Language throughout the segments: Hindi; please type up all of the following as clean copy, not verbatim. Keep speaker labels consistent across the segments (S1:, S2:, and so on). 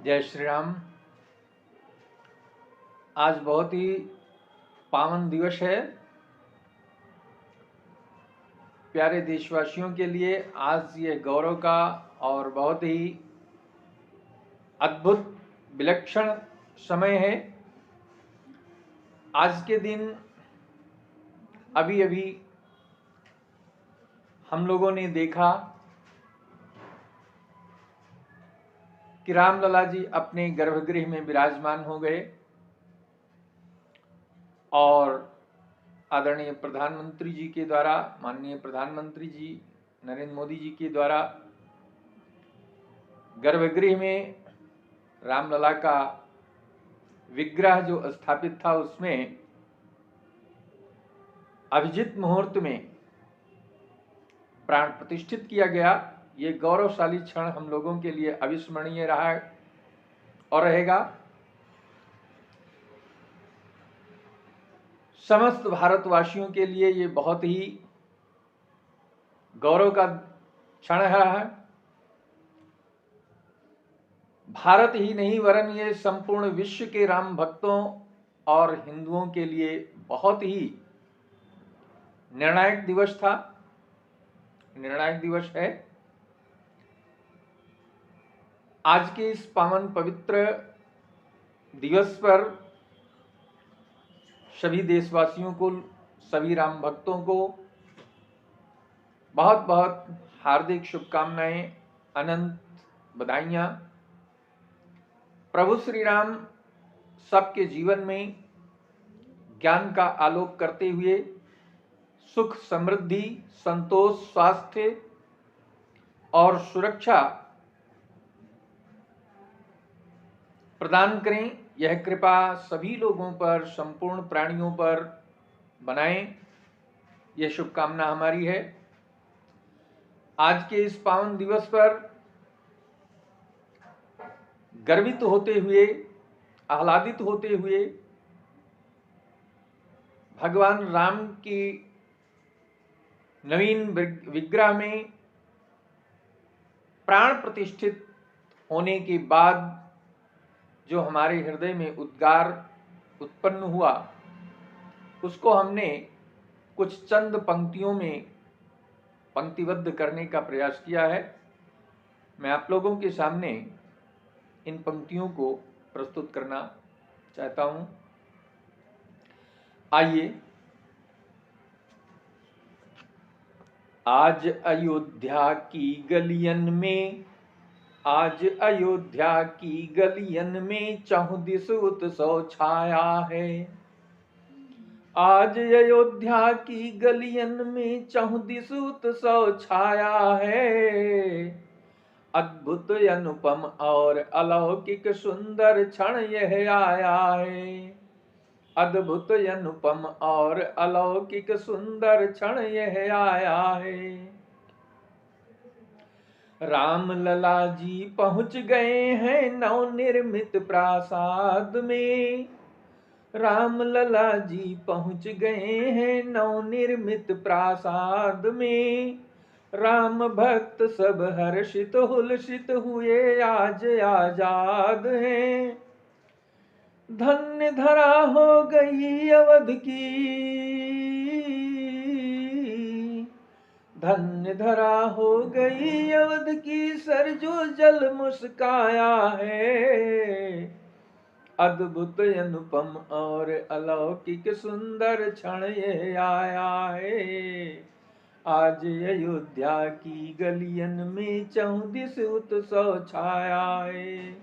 S1: जय श्री राम। आज बहुत ही पावन दिवस है प्यारे देशवासियों के लिए। आज ये गौरव का और बहुत ही अद्भुत विलक्षण समय है। आज के दिन अभी अभी हम लोगों ने देखा कि रामलला जी अपने गर्भगृह में विराजमान हो गए और आदरणीय प्रधानमंत्री जी के द्वारा, माननीय प्रधानमंत्री जी नरेंद्र मोदी जी के द्वारा गर्भगृह में रामलला का विग्रह जो स्थापित था उसमें अभिजित मुहूर्त में प्राण प्रतिष्ठित किया गया। ये गौरवशाली क्षण हम लोगों के लिए अविस्मरणीय रहा है और रहेगा। समस्त भारतवासियों के लिए ये बहुत ही गौरव का क्षण रहा है। भारत ही नहीं वरन ये संपूर्ण विश्व के राम भक्तों और हिंदुओं के लिए बहुत ही निर्णायक दिवस था, निर्णायक दिवस है। आज के इस पावन पवित्र दिवस पर सभी देशवासियों को, सभी राम भक्तों को बहुत बहुत हार्दिक शुभकामनाएं, अनंत बधाइयां। प्रभु श्री राम सबके जीवन में ज्ञान का आलोक करते हुए सुख, समृद्धि, संतोष, स्वास्थ्य और सुरक्षा प्रदान करें। यह कृपा सभी लोगों पर, संपूर्ण प्राणियों पर बनाएं, यह शुभकामना हमारी है। आज के इस पावन दिवस पर गर्वित होते हुए, आह्लादित होते हुए भगवान राम की नवीन विग्रह में प्राण प्रतिष्ठित होने के बाद जो हमारे हृदय में उद्गार उत्पन्न हुआ, उसको हमने कुछ चंद पंक्तियों में पंक्तिबद्ध करने का प्रयास किया है। मैं आप लोगों के सामने इन पंक्तियों को प्रस्तुत करना चाहता हूं। आइए। आज अयोध्या की गलियन में, आज अयोध्या की गलियन में चहुदिस उत्सव छाया है। आज अयोध्या की गलियन में चहुदिस उत्सव छाया है। अद्भुत, अनुपम और अलौकिक सुंदर क्षण यह आया है। अद्भुत, अनुपम और अलौकिक सुंदर क्षण यह आया है। राम लला जी पहुंच गए हैं नवनिर्मित प्रासाद में। राम लला जी पहुंच गए हैं नवनिर्मित प्रासाद में। राम भक्त सब हर्षित हुलसित हुए आज आजाद हैं। धन्य धरा हो गई अवध की, धन्य धरा हो गई अवध की सरजू जल मुस्काया है। अद्भुत, अनुपम और अलौकिक सुंदर क्षण यह आया है। आज अयोध्या की गलियन में चहुदिस उत्सव छाया है।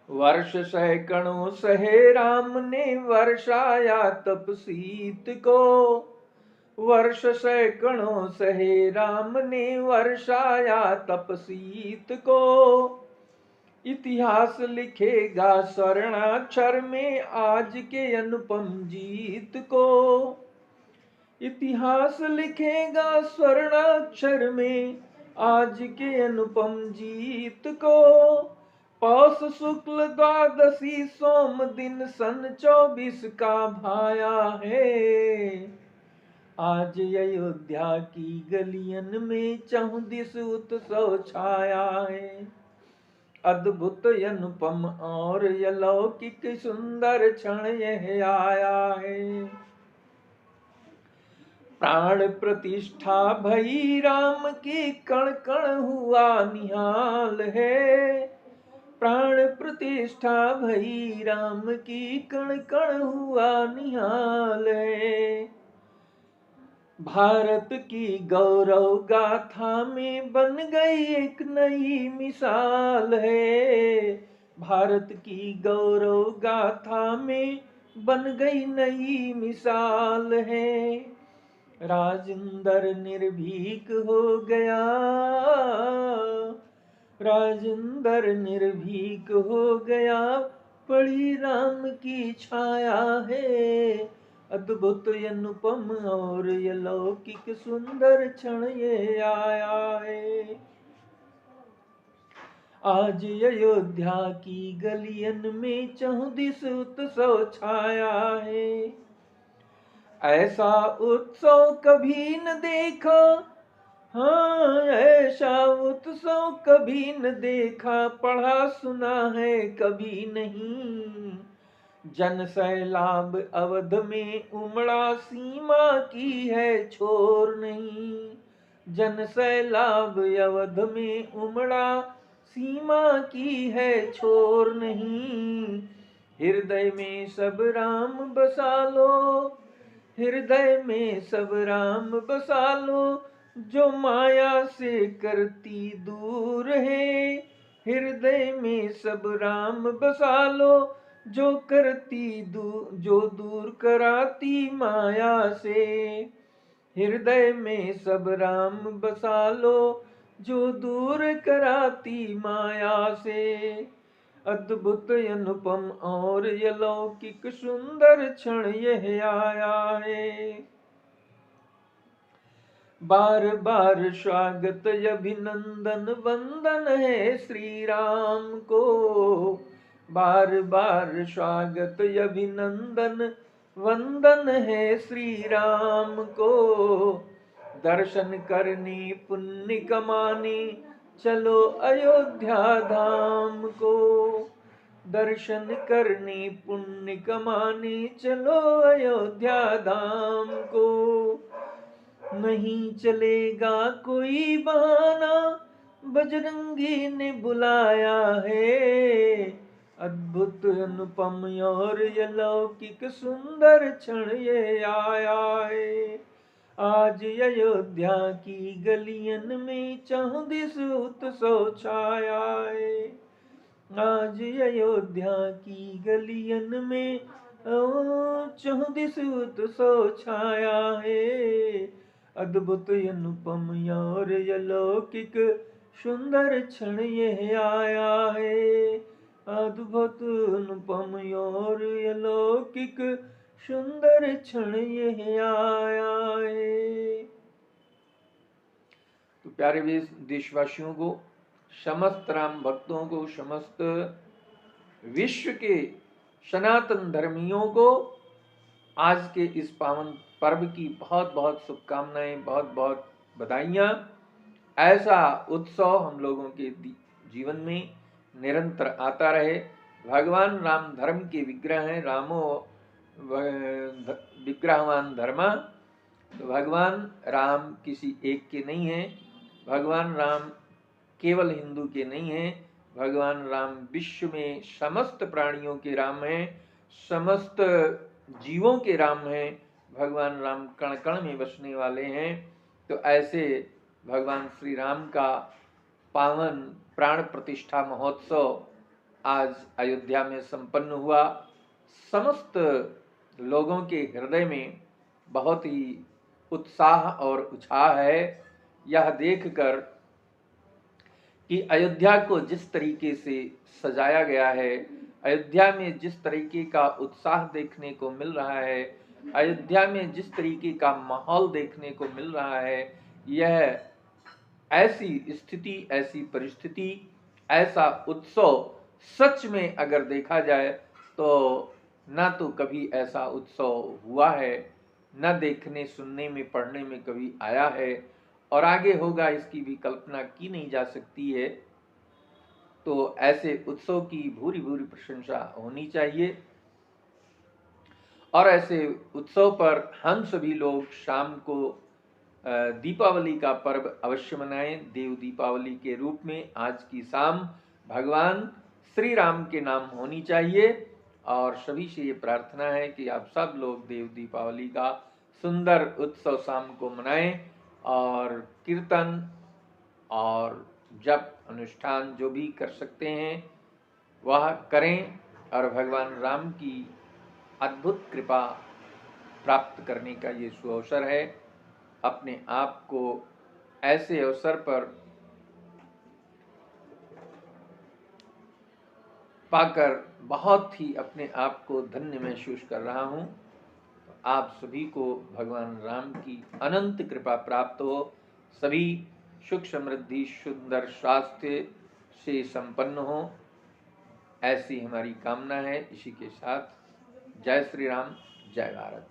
S1: वर्ष सैकड़ों सहे राम ने वर्षाया तप शीत को। वर्ष सैकड़ों सहे राम ने वर्षाया तप शीत को। इतिहास लिखेगा स्वर्णाक्षर में आज के अनुपम जीत को। इतिहास लिखेगा स्वर्णाक्षर में आज के अनुपम जीत को। पौष शुक्ल द्वादशी सोम दिन सन 24 का भाया है। आज अयोध्या की गलियन में चहुदिस उत्सव छाया है। अद्भुत अनुपम और अलौकिक सुंदर क्षण यह आया है। प्राण प्रतिष्ठा भई राम की कण कण हुआ निहाल है। प्राण प्रतिष्ठा भई राम की कण कण हुआ निहाल है। भारत की गौरव गाथा में बन गई एक नई मिसाल है। भारत की गौरव गाथा में बन गई नई मिसाल है। राजेंद्र निर्भीक हो गया, राजेंद्र निर्भीक हो गया, पड़ी राम की छाया है। अद्भुत अनुपम और अलौकिक सुंदर क्षण ये आया है। आज अयोध्या की गलियन में चौदिस उत्सव छाया है। ऐसा उत्सव कभी न देखा, हाँ ऐसा उत्सव कभी न देखा, पढ़ा सुना है कभी नहीं। जन सैलाब अवध में उमड़ा, सीमा की है छोर नहीं। जन सैलाब अवध में उमड़ा, सीमा की है छोर नहीं। हृदय में सब राम बसा लो, हृदय में सब राम बसा लो, जो माया से करती दूर है। हृदय में सब राम बसा लो, जो करती जो दूर कराती माया से। हृदय में सब राम बसा लो, जो दूर कराती माया से। अद्भुत अनुपम और अलौकिक सुंदर क्षण यह आया है। बार बार स्वागत अभिनंदन वंदन है श्री राम को। बार बार स्वागत अभिनंदन वंदन है श्री राम को। दर्शन करने पुण्य कमाने चलो अयोध्या धाम को। दर्शन करने पुण्य कमाने चलो अयोध्या धाम को। नहीं चलेगा कोई बहाना, बजरंगी ने बुलाया है। अद्भुत अनुपम और अलौकिक सुंदर क्षण ये आया है। आज अयोध्या की गलियन में चौदिस उत्सव छाया है। आज अयोध्या की गलियन में चौदिस उत्सव छाया है। अद्भुत अनुपम और अलौकिक सुंदर क्षण यह आया है। अद्भुत अनुपम और अलौकिक सुंदर क्षण यह आया है। तो प्यारे देशवासियों को, समस्त राम भक्तों को, समस्त विश्व के सनातन धर्मियों को आज के इस पावन पर्व की बहुत बहुत शुभकामनाएं, बहुत बहुत बधाइयाँ। ऐसा उत्सव हम लोगों के जीवन में निरंतर आता रहे। भगवान राम धर्म के विग्रह हैं, रामो विग्रहवान धर्मा। तो भगवान राम किसी एक के नहीं हैं, भगवान राम केवल हिंदू के नहीं हैं, भगवान राम विश्व में समस्त प्राणियों के राम हैं, समस्त जीवों के राम हैं। भगवान राम कण कण में बसने वाले हैं। तो ऐसे भगवान श्री राम का पावन प्राण प्रतिष्ठा महोत्सव आज अयोध्या में संपन्न हुआ। समस्त लोगों के हृदय में बहुत ही उत्साह और उत्साह है यह देखकर कि अयोध्या को जिस तरीके से सजाया गया है, अयोध्या में जिस तरीके का उत्साह देखने को मिल रहा है, अयोध्या में जिस तरीके का माहौल देखने को मिल रहा है, यह ऐसी स्थिति, ऐसी परिस्थिति, ऐसा उत्सव सच में अगर देखा जाए तो ना तो कभी ऐसा उत्सव हुआ है, न देखने सुनने में पढ़ने में कभी आया है, और आगे होगा इसकी भी कल्पना की नहीं जा सकती है। तो ऐसे उत्सव की भूरी भूरी प्रशंसा होनी चाहिए। और ऐसे उत्सव पर हम सभी लोग शाम को दीपावली का पर्व अवश्य मनाएं। देव दीपावली के रूप में आज की शाम भगवान श्री राम के नाम होनी चाहिए। और सभी से ये प्रार्थना है कि आप सब लोग देव दीपावली का सुंदर उत्सव शाम को मनाएं और कीर्तन और जप अनुष्ठान जो भी कर सकते हैं वह करें और भगवान राम की अद्भुत कृपा प्राप्त करने का ये सुअवसर है। अपने आप को ऐसे अवसर पर पाकर बहुत ही अपने आप को धन्य महसूस कर रहा हूँ। आप सभी को भगवान राम की अनंत कृपा प्राप्त हो, सभी सुख समृद्धि सुंदर स्वास्थ्य से संपन्न हो, ऐसी हमारी कामना है। इसी के साथ जय श्री राम, जय भारत।